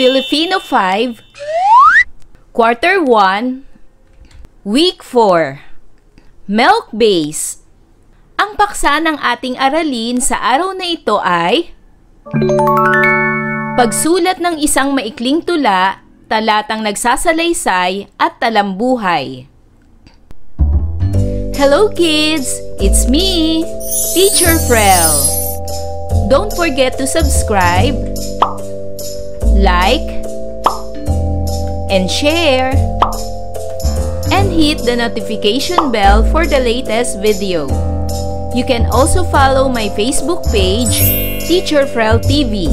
Filipino 5, Quarter 1, Week 4, Milk Base. Ang paksa ng ating aralin sa araw na ito ay pagsulat ng isang maikling tula, talatang nagsasalaysay at talambuhay. Hello kids! It's me, Teacher Frel. Don't forget to subscribe, like, and share, and hit the notification bell for the latest video. You can also follow my Facebook page, Teacher Frel TV.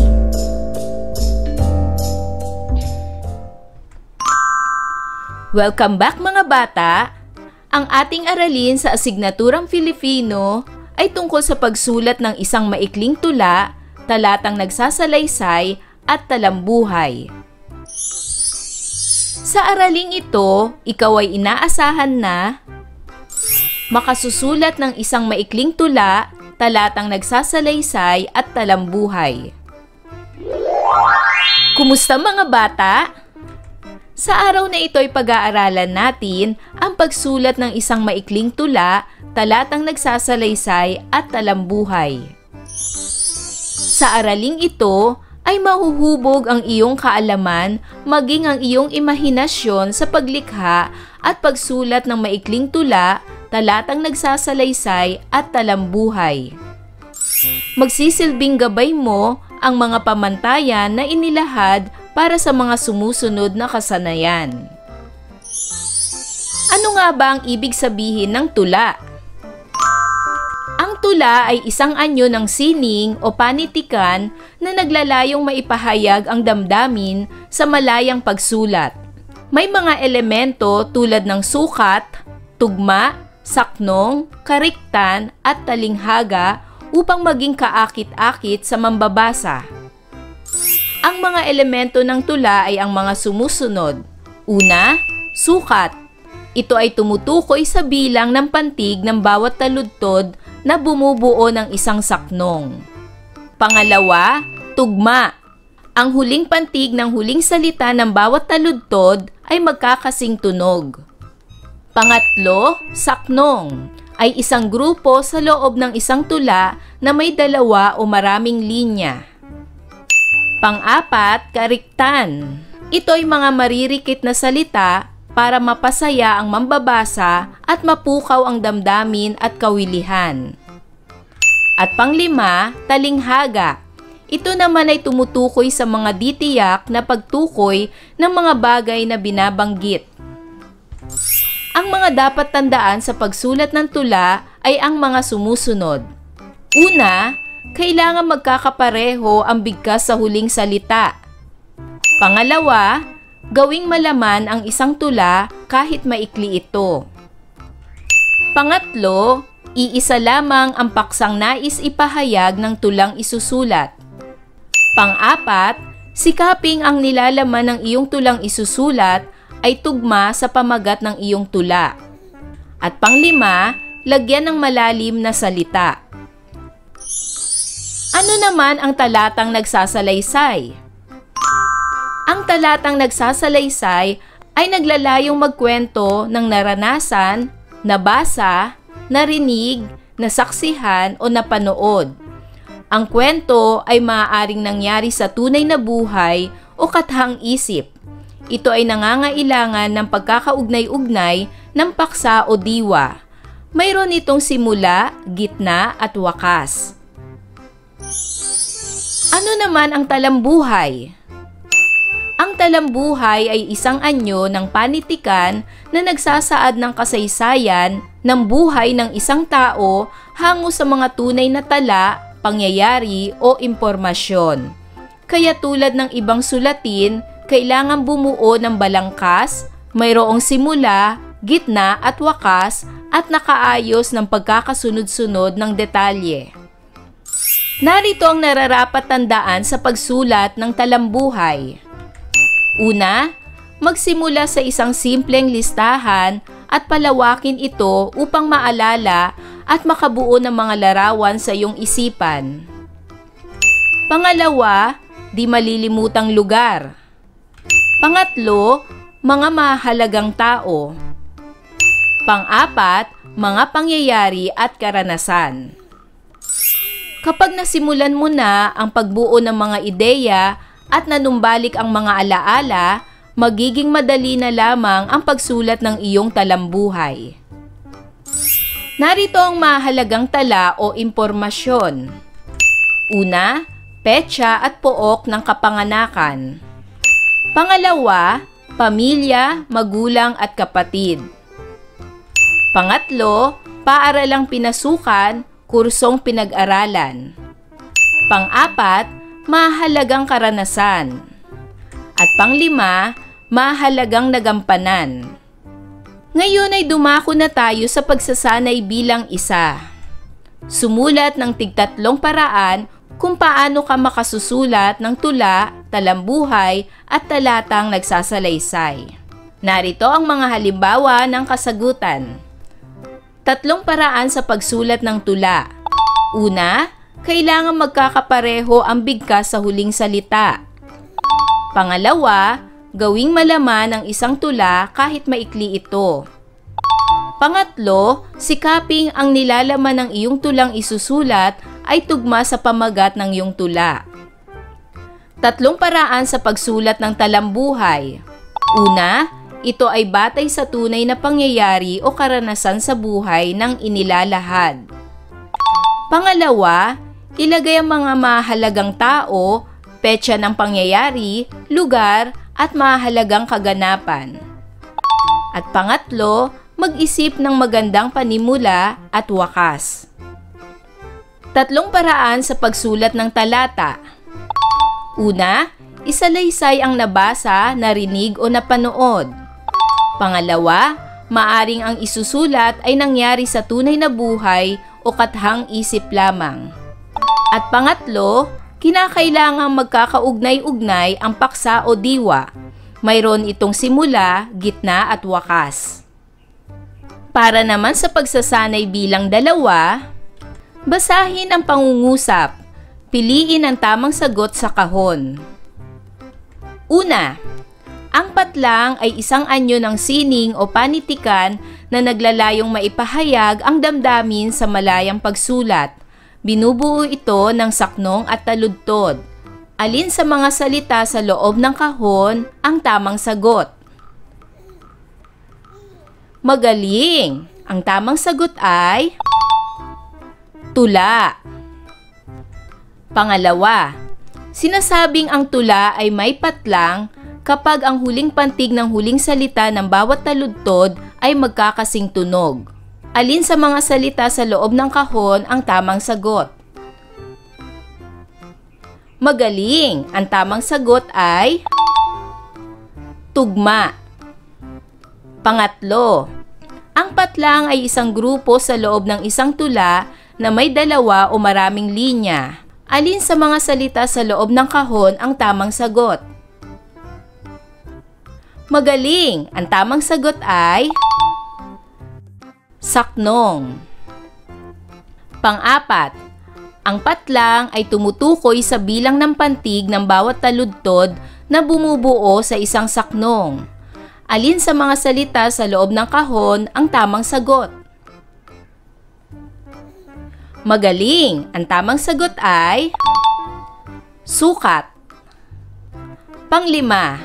Welcome back mga bata! Ang ating aralin sa asignaturang Filipino ay tungkol sa pagsulat ng isang maikling tula, talatang nagsasalaysay at talambuhay. Sa araling ito, ikaw ay inaasahan na makasusulat ng isang maikling tula, talatang nagsasalaysay at talambuhay. Kumusta mga bata? Sa araw na ito ay pag-aaralan natin ang pagsulat ng isang maikling tula, talatang nagsasalaysay at talambuhay. Sa araling ito ay mahuhubog ang iyong kaalaman maging ang iyong imahinasyon sa paglikha at pagsulat ng maikling tula, talatang nagsasalaysay at talambuhay. Magsisilbing gabay mo ang mga pamantayan na inilahad para sa mga sumusunod na kasanayan. Ano nga ba ang ibig sabihin ng tula? Ang tula ay isang anyo ng sining o panitikan na naglalayong maipahayag ang damdamin sa malayang pagsulat. May mga elemento tulad ng sukat, tugma, saknong, kariktan at talinghaga upang maging kaakit-akit sa mambabasa. Ang mga elemento ng tula ay ang mga sumusunod. Una, sukat. Ito ay tumutukoy sa bilang ng pantig ng bawat taludtod na bumubuo ng isang saknong. Pangalawa, tugma. Ang huling pantig ng huling salita ng bawat taludtod ay magkakasing tunog. Pangatlo, saknong. Ay isang grupo sa loob ng isang tula na may dalawa o maraming linya. Pang-apat, kariktan. Ito ay mga maririkit na salita para mapasaya ang mambabasa at mapukaw ang damdamin at kawilihan. At pang-lima, talinghaga. Ito naman ay tumutukoy sa mga ditiyak na pagtukoy ng mga bagay na binabanggit. Ang mga dapat tandaan sa pagsulat ng tula ay ang mga sumusunod. Una, kailangan magkakapareho ang bigkas sa huling salita. Pangalawa, gawing malaman ang isang tula kahit maikli ito. Pangatlo, iisa lamang ang paksang nais ipahayag ng tulang isusulat. Pang-apat, sikaping ang nilalaman ng iyong tulang isusulat ay tugma sa pamagat ng iyong tula. At pang-lima, lagyan ng malalim na salita. Ano naman ang talatang nagsasalaysay? Ang talatang nagsasalaysay ay naglalayong magkwento ng naranasan, nabasa, narinig, nasaksihan o napanood. Ang kwento ay maaaring nangyari sa tunay na buhay o kathang isip. Ito ay nangangailangan ng pagkakaugnay-ugnay ng paksa o diwa. Mayroon itong simula, gitna at wakas. Ano naman ang talambuhay? Ang talambuhay ay isang anyo ng panitikan na nagsasaad ng kasaysayan ng buhay ng isang tao hango sa mga tunay na tala, pangyayari o impormasyon. Kaya tulad ng ibang sulatin, kailangan bumuo ng balangkas, mayroong simula, gitna at wakas at nakaayos ng pagkakasunod-sunod ng detalye. Narito ang nararapat tandaan sa pagsulat ng talambuhay. Una, magsimula sa isang simpleng listahan at palawakin ito upang maalala at makabuo ng mga larawan sa iyong isipan. Pangalawa, di malilimutang lugar. Pangatlo, mga mahalagang tao. Pang-apat, mga pangyayari at karanasan. Kapag nasimulan mo na ang pagbuo ng mga ideya at nanumbalik ang mga alaala, magiging madali na lamang ang pagsulat ng iyong talambuhay. Narito ang mahalagang tala o impormasyon. Una, petsa at pook ng kapanganakan. Pangalawa, pamilya, magulang at kapatid. Pangatlo, paaralang pinasukan, kursong pinag-aralan. Pang-apat, mahalagang karanasan. At panglima, mahalagang nagampanan. Ngayon ay dumako na tayo sa pagsasanay bilang isa. Sumulat ng tig-tatlong paraan kung paano ka makasusulat ng tula, talambuhay at talatang nagsasalaysay. Narito ang mga halimbawa ng kasagutan. Tatlong paraan sa pagsulat ng tula. Una, kailangan magkakapareho ang bigkas sa huling salita. Pangalawa, gawing malaman ang isang tula kahit maikli ito. Pangatlo, sikaping ang nilalaman ng iyong tulang isusulat ay tugma sa pamagat ng iyong tula. Tatlong paraan sa pagsulat ng talambuhay. Una, ito ay batay sa tunay na pangyayari o karanasan sa buhay ng inilalahad. Pangalawa, ilagay ang mga mahalagang tao, petsa ng pangyayari, lugar, at mahalagang kaganapan. At pangatlo, mag-isip ng magandang panimula at wakas. Tatlong paraan sa pagsulat ng talata. Una, isalaysay ang nabasa, narinig o napanood. Pangalawa, maaring ang isusulat ay nangyari sa tunay na buhay o kathang isip lamang. At pangatlo, kinakailangang magkakaugnay-ugnay ang paksa o diwa. Mayroon itong simula, gitna at wakas. Para naman sa pagsasanay bilang dalawa, basahin ang pangungusap. Piliin ang tamang sagot sa kahon. Una, ang patlang ay isang anyo ng sining o panitikan na naglalayong maipahayag ang damdamin sa malayang pagsulat. Binubuo ito ng saknong at taludtod. Alin sa mga salita sa loob ng kahon ang tamang sagot? Magaling! Ang tamang sagot ay tula. Pangalawa, sinasabing ang tula ay may patlang kapag ang huling pantig ng huling salita ng bawat taludtod ay magkakasing tunog. Alin sa mga salita sa loob ng kahon ang tamang sagot? Magaling! Ang tamang sagot ay tugma. Pangatlo, ang patlang ay isang grupo sa loob ng isang tula na may dalawa o maraming linya. Alin sa mga salita sa loob ng kahon ang tamang sagot? Magaling! Ang tamang sagot ay saknong. Pang-apat, ang patlang ay tumutukoy sa bilang ng pantig ng bawat taludtod na bumubuo sa isang saknong. Alin sa mga salita sa loob ng kahon ang tamang sagot? Magaling! Ang tamang sagot ay sukat. Panglima,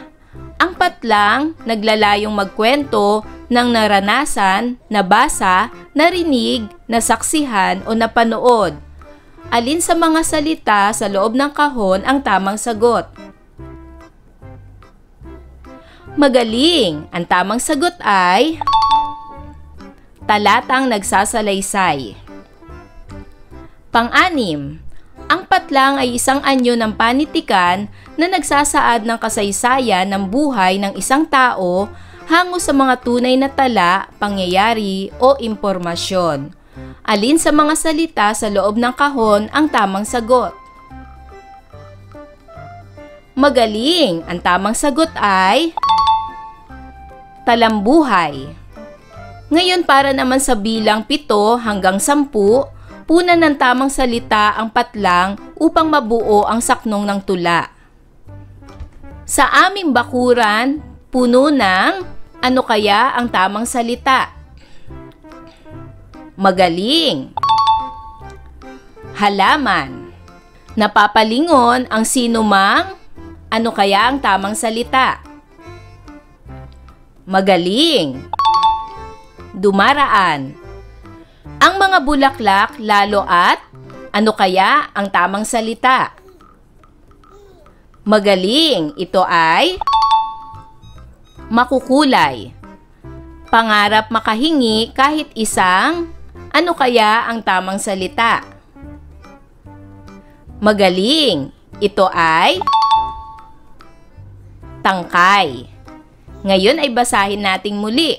ang patlang naglalayong magkwento ng naranasan, nabasa, narinig, nasaksihan o napanood. Alin sa mga salita sa loob ng kahon ang tamang sagot? Magaling! Ang tamang sagot ay talatang nagsasalaysay. Pang-anim, ang patlang ay isang anyo ng panitikan na nagsasaad ng kasaysayan ng buhay ng isang tao hango sa mga tunay na tala, pangyayari o impormasyon. Alin sa mga salita sa loob ng kahon ang tamang sagot? Magaling! Ang tamang sagot ay talambuhay. Ngayon para naman sa bilang 7 hanggang 10, punan ng tamang salita ang patlang upang mabuo ang saknong ng tula. Sa aming bakuran, puno ng ano kaya ang tamang salita? Magaling. Halaman. Napapalingon ang sinumang ano kaya ang tamang salita? Magaling. Dumaraan. Ang mga bulaklak lalo at ano kaya ang tamang salita? Magaling. Ito ay makukulay. Pangarap makahingi kahit isang ano kaya ang tamang salita? Magaling. Ito ay tangkay. Ngayon ay basahin nating muli.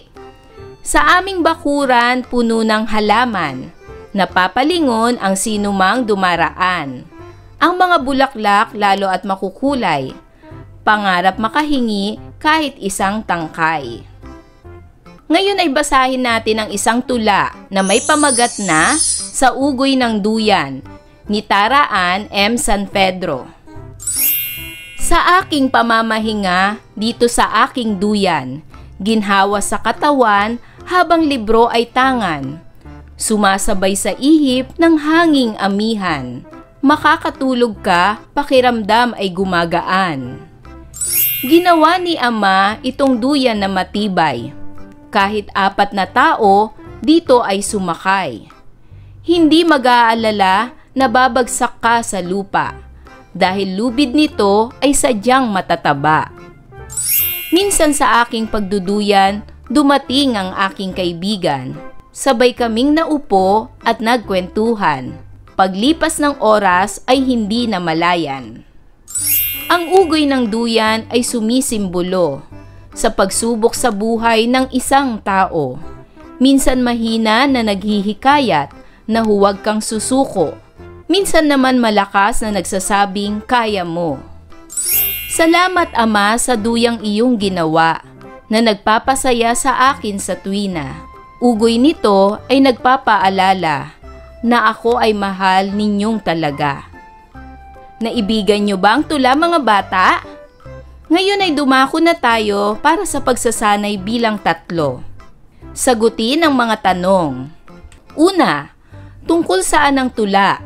Sa aming bakuran, puno ng halaman. Napapalingon ang sinumang dumaraan. Ang mga bulaklak lalo at makukulay. Pangarap makahingi kahit isang tangkay. Ngayon ay basahin natin ang isang tula na may pamagat na Sa Ugoy ng Duyan ni Taraan M. San Pedro. Sa aking pamamahinga dito sa aking duyan, ginhawa sa katawan habang libro ay tangan. Sumasabay sa ihip ng hanging amihan. Makakatulog ka, pakiramdam ay gumagaan. Ginawa ni Ama itong duyan na matibay. Kahit 4 na tao, dito ay sumakay. Hindi mag-aalala na babagsak ka sa lupa. Dahil lubid nito ay sadyang matataba. Minsan sa aking pagduduyan, dumating ang aking kaibigan. Sabay kaming naupo at nagkwentuhan. Paglipas ng oras ay hindi na malayan. Ang ugoy ng duyan ay sumisimbolo sa pagsubok sa buhay ng isang tao. Minsan mahina na naghihikayat na huwag kang susuko. Minsan naman malakas na nagsasabing kaya mo. Salamat Ama sa duyang iyong ginawa na nagpapasaya sa akin sa tuwina. Ugoy nito ay nagpapaalala na ako ay mahal ninyong talaga. Naibigan nyo ba ang tula mga bata? Ngayon ay dumako na tayo para sa pagsasanay bilang 3. Sagutin ang mga tanong. Una, tungkol saan ang tula?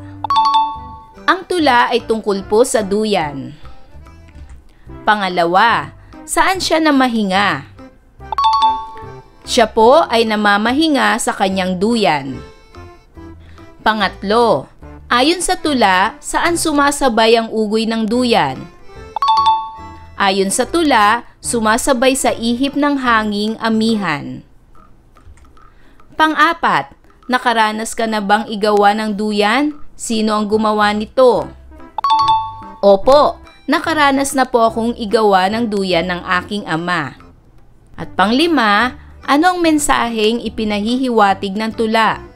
Ang tula ay tungkol po sa duyan. Pangalawa, saan siya namahinga? Siya po ay namamahinga sa kanyang duyan. Pangatlo, ayon sa tula, saan sumasabay ang ugoy ng duyan? Ayon sa tula, sumasabay sa ihip ng hanging amihan. Pang-4, nakaranas ka na bang igawa ng duyan? Sino ang gumawa nito? Opo, nakaranas na po akong igawa ng duyan ng aking ama. At pang-5, anong mensaheng ipinahihiwatig ng tula?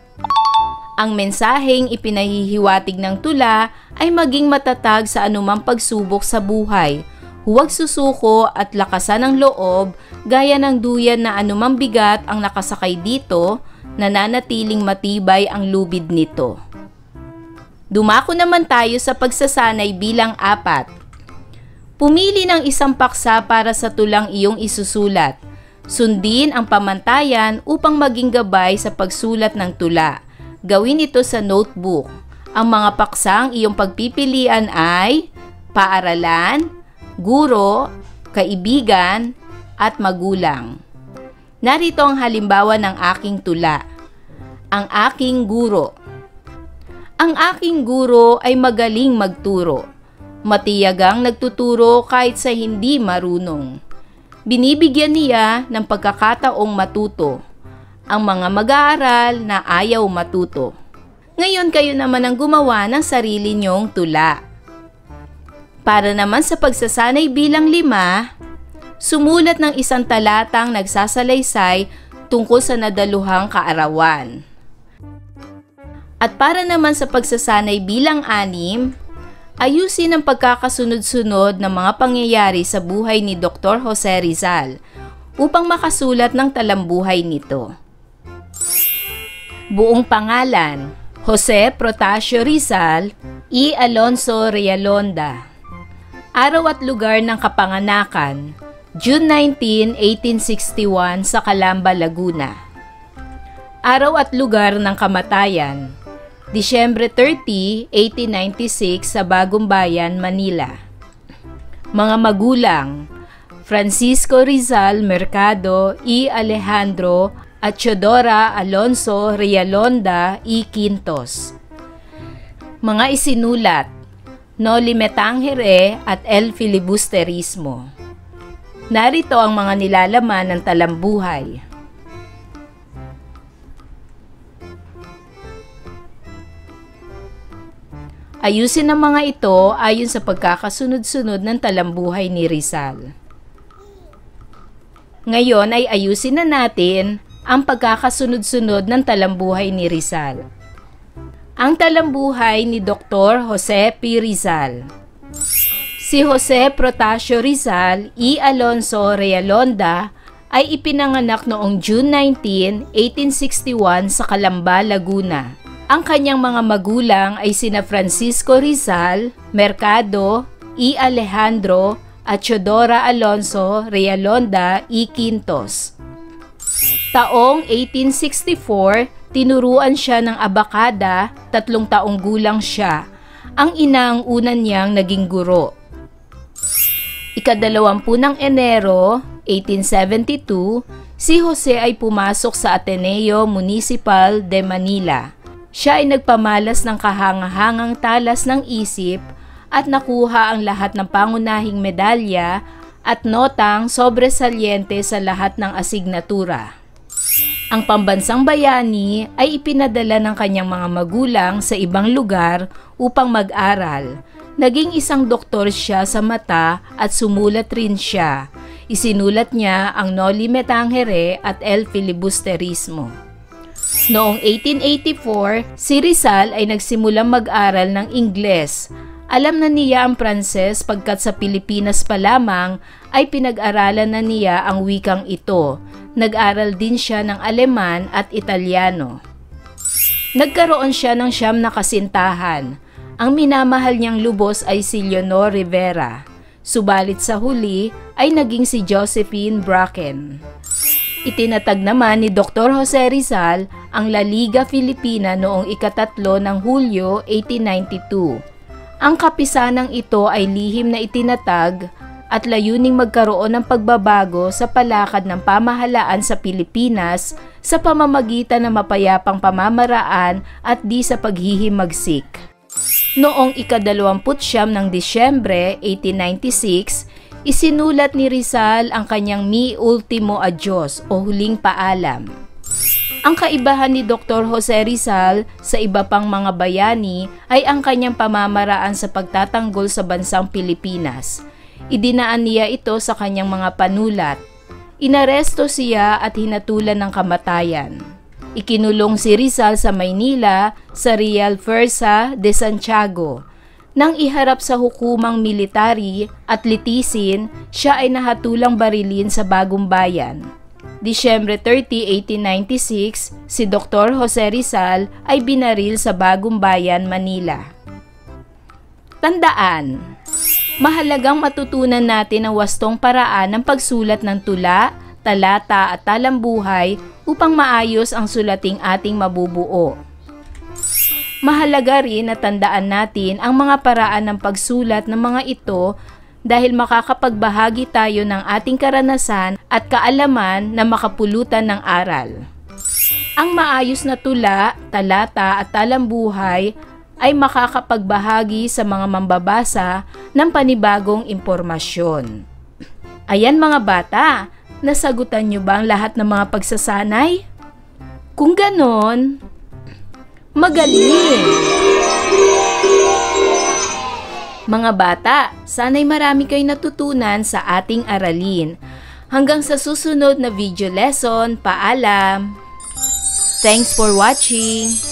Ang mensaheng ipinahihiwatig ng tula ay maging matatag sa anumang pagsubok sa buhay. Huwag susuko at lakasan ang loob gaya ng duyan na anumang bigat ang nakasakay dito, nananatiling matibay ang lubid nito. Dumako naman tayo sa pagsasanay bilang 4. Pumili ng isang paksa para sa tulang iyong isusulat. Sundin ang pamantayan upang maging gabay sa pagsulat ng tula. Gawin ito sa notebook. Ang mga paksang iyong pagpipilian ay paaralan, guro, kaibigan, at magulang. Narito ang halimbawa ng aking tula. Ang aking guro. Ang aking guro ay magaling magturo. Matiyagang nagtuturo kahit sa hindi marunong. Binibigyan niya ng pagkakataong matuto ang mga mag-aaral na ayaw matuto. Ngayon kayo naman ang gumawa ng sarili niyong tula. Para naman sa pagsasanay bilang 5, sumulat ng isang talatang nagsasalaysay tungkol sa nadaluhang kaarawan. At para naman sa pagsasanay bilang 6, ayusin ang pagkakasunod-sunod ng mga pangyayari sa buhay ni Dr. Jose Rizal upang makasulat ng talambuhay nito. Buong pangalan, Jose Protasio Rizal E. Alonso Realonda. Araw at lugar ng kapanganakan: June 19, 1861 sa Calamba, Laguna. Araw at lugar ng kamatayan: Disyembre 30, 1896 sa Bagong Bayan, Manila. Mga magulang: Francisco Rizal Mercado, E. Alejandro at Teodora Alonso Realonda, E. Quintos. Mga isinulat: Noli Me Tangere at El Filibusterismo. Narito ang mga nilalaman ng talambuhay. Ayusin ang mga ito ayon sa pagkakasunod-sunod ng talambuhay ni Rizal. Ngayon ay ayusin na natin ang pagkakasunod-sunod ng talambuhay ni Rizal. Ang talambuhay ni Dr. Jose P. Rizal. Si Jose Protasio Rizal E. Alonso Realonda ay ipinanganak noong June 19, 1861 sa Calamba, Laguna. Ang kanyang mga magulang ay sina Francisco Rizal Mercado, E. Alejandro at Teodora Alonso Realonda, E. Quintos. Taong 1864, tinuruan siya ng abakada, 3 taong gulang siya. Ang ina ang una niyang naging guro. Ika-20 ng Enero, 1872, si Jose ay pumasok sa Ateneo Municipal de Manila. Siya ay nagpamalas ng kahangahangang talas ng isip at nakuha ang lahat ng pangunahing medalya at notang sobresaliente sa lahat ng asignatura. Ang pambansang bayani ay ipinadala ng kanyang mga magulang sa ibang lugar upang mag-aral. Naging isang doktor siya sa mata at sumulat rin siya. Isinulat niya ang Noli Me Tangere at El Filibusterismo. Noong 1884, si Rizal ay nagsimulang mag-aral ng Ingles. Alam na niya ang Pranses pagkat sa Pilipinas pa lamang ay pinag-aralan na niya ang wikang ito. Nag-aral din siya ng Aleman at Italyano. Nagkaroon siya ng 9 na kasintahan. Ang minamahal niyang lubos ay si Leonor Rivera. Subalit sa huli ay naging si Josephine Bracken. Itinatag naman ni Dr. Jose Rizal ang La Liga Filipina noong ika-3 ng Hulyo 1892. Ang kapisanang ito ay lihim na itinatag at layuning magkaroon ng pagbabago sa palakad ng pamahalaan sa Pilipinas sa pamamagitan ng mapayapang pamamaraan at di sa paghihimagsik. Noong ika-29 ng Disyembre 1896, isinulat ni Rizal ang kanyang Mi Ultimo Adios o Huling Paalam. Ang kaibahan ni Dr. Jose Rizal sa iba pang mga bayani ay ang kanyang pamamaraan sa pagtatanggol sa bansang Pilipinas. Idinaan niya ito sa kanyang mga panulat. Inaresto siya at hinatulan ng kamatayan. Ikinulong si Rizal sa Maynila sa Real Fuerza de Santiago. Nang iharap sa hukumang military at litisin, siya ay nahatulang barilin sa Bagong Bayan. Disyembre 30, 1896, si Dr. Jose Rizal ay binaril sa Bagong Bayan, Manila. Tandaan, mahalagang matutunan natin ang wastong paraan ng pagsulat ng tula, talata at talambuhay upang maayos ang sulating ating mabubuo. Mahalaga rin na tandaan natin ang mga paraan ng pagsulat ng mga ito dahil makakapagbahagi tayo ng ating karanasan at kaalaman na makapulutan ng aral. Ang maayos na tula, talata at talambuhay ay makakapagbahagi sa mga mambabasa ng panibagong impormasyon. Ayan mga bata, nasagutan niyo ba ang lahat ng mga pagsasanay? Kung ganon, magaling! Mga bata, sana'y marami kayong natutunan sa ating aralin. Hanggang sa susunod na video lesson, paalam! Thanks for watching!